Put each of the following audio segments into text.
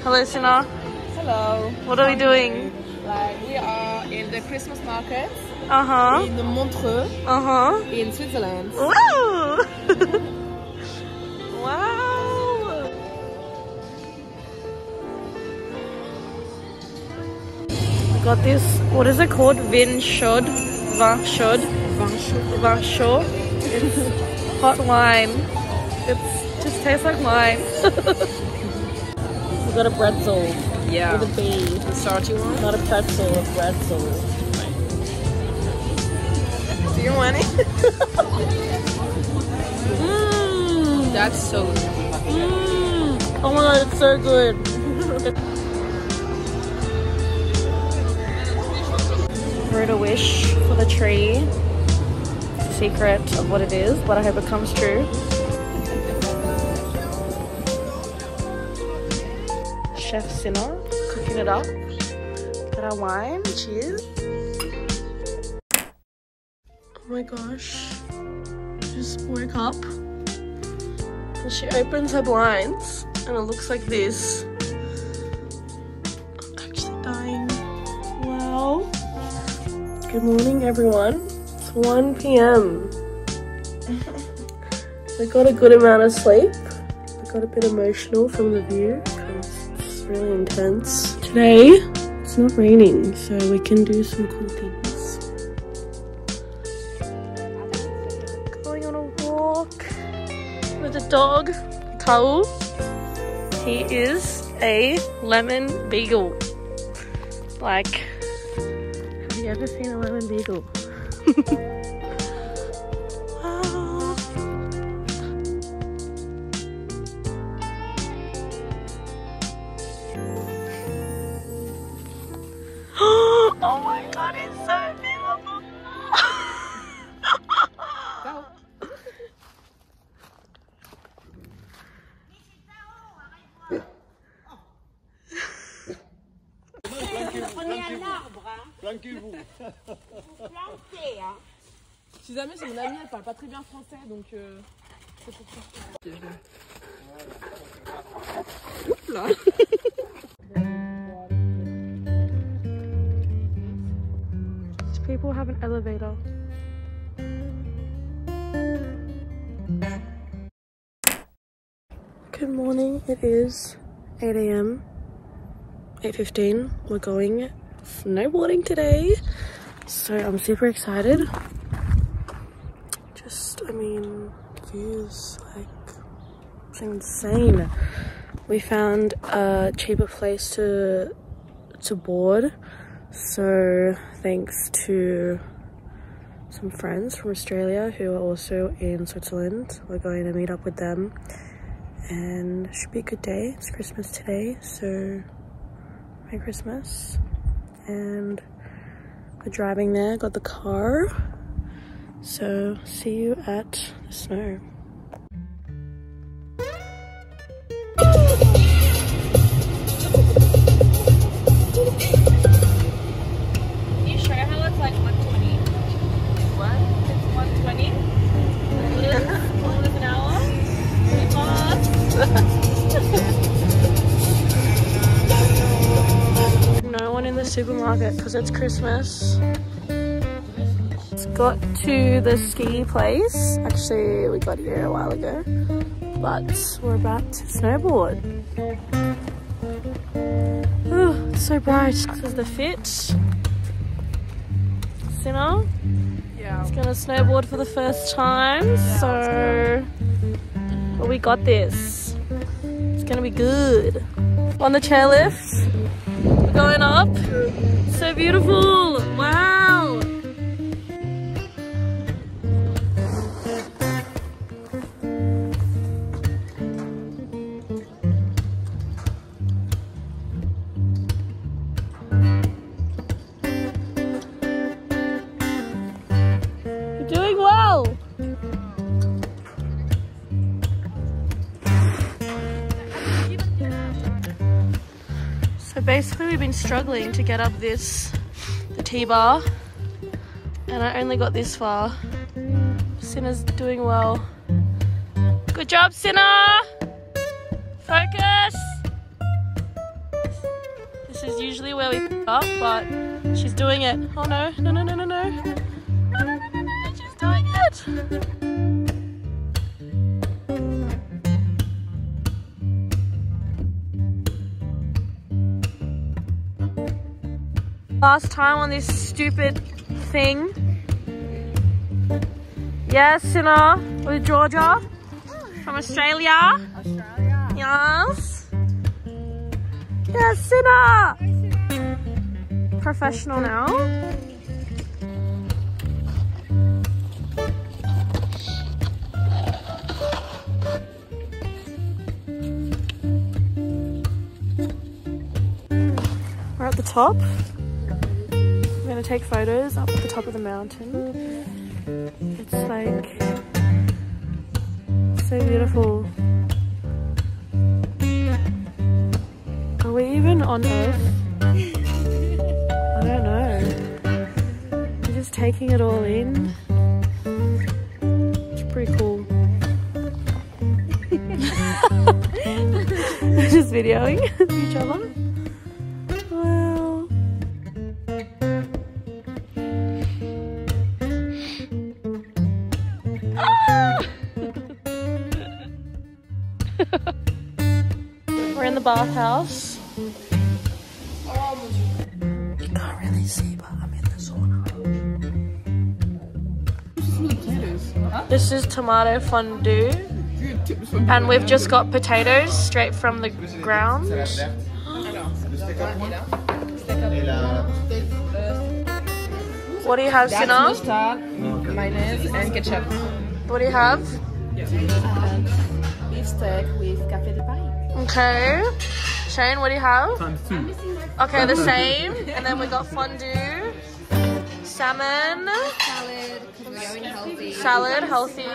Hello, Sina. Hello. What are we doing? Like, we are in the Christmas market in Montreux in Switzerland. Wow! Wow! We got this, what is it called? Vin chaud. It's hot wine. It just tastes like wine. We got a pretzel. Yeah. With a B. The salty one? Not a pretzel, a pretzel. Do you want it? That's so good. Oh my god, it's so good. Wrote a wish for the tree. It's a secret of what it is, but I hope it comes true. Chef Sinner cooking it up. Got our wine. Cheers. Oh my gosh. Just woke up and she opens her blinds and it looks like this. I'm actually dying. Wow. Good morning, everyone. It's 1 p.m. I got a good amount of sleep. I got a bit emotional from the view because it's really intense. Today, it's not raining, so we can do some cool things. Going on a walk with a dog, Kau. He is a lemon beagle. Like, have you ever seen a lemon beagle? Wow. Oh my god, it's so beautiful. Planquez-vous. Si jamais c'est mon amie, elle parle pas très bien français, donc c'est pour ça. Oups là. People have an elevator. Good morning, it is 8 a.m. 8:15. We're going snowboarding today. So I'm super excited. I mean, the views, like, it's insane. We found a cheaper place to board. So thanks to some friends from Australia who are also in Switzerland, we're going to meet up with them and it should be a good day. It's Christmas today, so Merry Christmas. And we're driving there, got the car, so see you at the snow. No one in the supermarket because it's Christmas. It's got to the ski place. Actually, we got here a while ago, but we're about to snowboard. Oh, it's so bright. This is the fit. Sinner? Yeah. It's gonna snowboard for the first time, yeah, so but we got this. It's gonna be good. On the chairlift, we're going up. So beautiful! Wow! You're doing well! So basically we've been struggling to get up the T-bar, and I only got this far. Sinner's doing well. Good job, Sinner! Focus! is usually where we pick up, but she's doing it. Oh no, no, no, no, no, no. She's doing it. Last time on this stupid thing. Yes, Sinner, with Georgia from Australia. Yes. Yes, Sinner. Professional now. We're at the top. We're gonna take photos up at the top of the mountain. It's like so beautiful. Are we even on Earth? I don't know. We're just taking it all in. It's pretty cool. We're just videoing each other. Wow. We're in the bathhouse. You can't really see, but I'm in the sauna. This is tomato fondue, and we've just got potatoes straight from the ground. What do you have, Sina? Mustard, mayonnaise, and ketchup. What do you have? Beef steak with café de Paris. Okay. Shane, what do you have? Okay, the same. And then we got fondue, salmon, salad, healthy.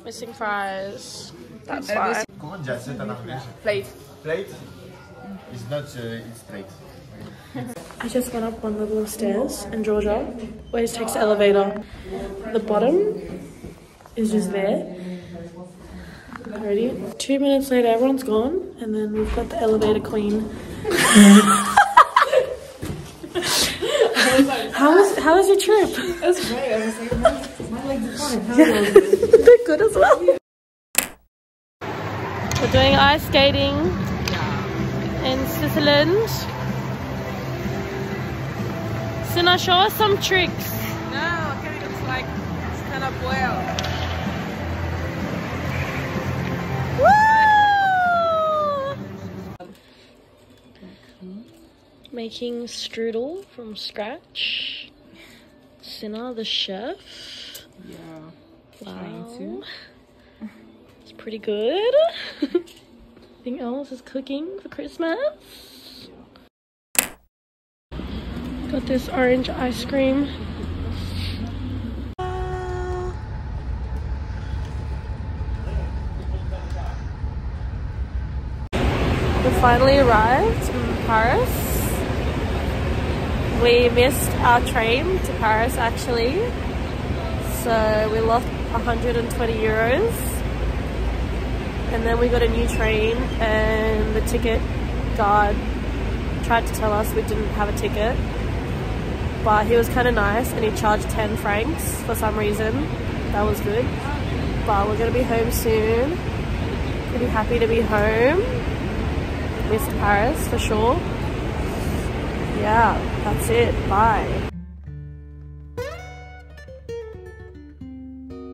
Missing fries. That's fine. Plate. Plate? It's not, it's straight. I just went up one level of stairs, and Georgia always takes the elevator. The bottom is just there. Ready? 2 minutes later, everyone's gone, and then we've got the elevator queen. How was your trip? It was great. I was like, my legs are fine. They're good as well. We're doing ice skating in Switzerland. Sina, show us some tricks. No, okay, it's like stand up well. Woo! Making strudel from scratch. Sina, the chef. Yeah. Wow. It's pretty good. Anything else is cooking for Christmas? Got this orange ice cream. We finally arrived in Paris. We missed our train to Paris actually. So we lost 120 euros. And then we got a new train, and the ticket guard tried to tell us we didn't have a ticket. But he was kind of nice, and he charged 10 francs for some reason. That was good. But we're going to be home soon. Pretty happy to be home. Missed Paris for sure. Yeah, that's it. Bye.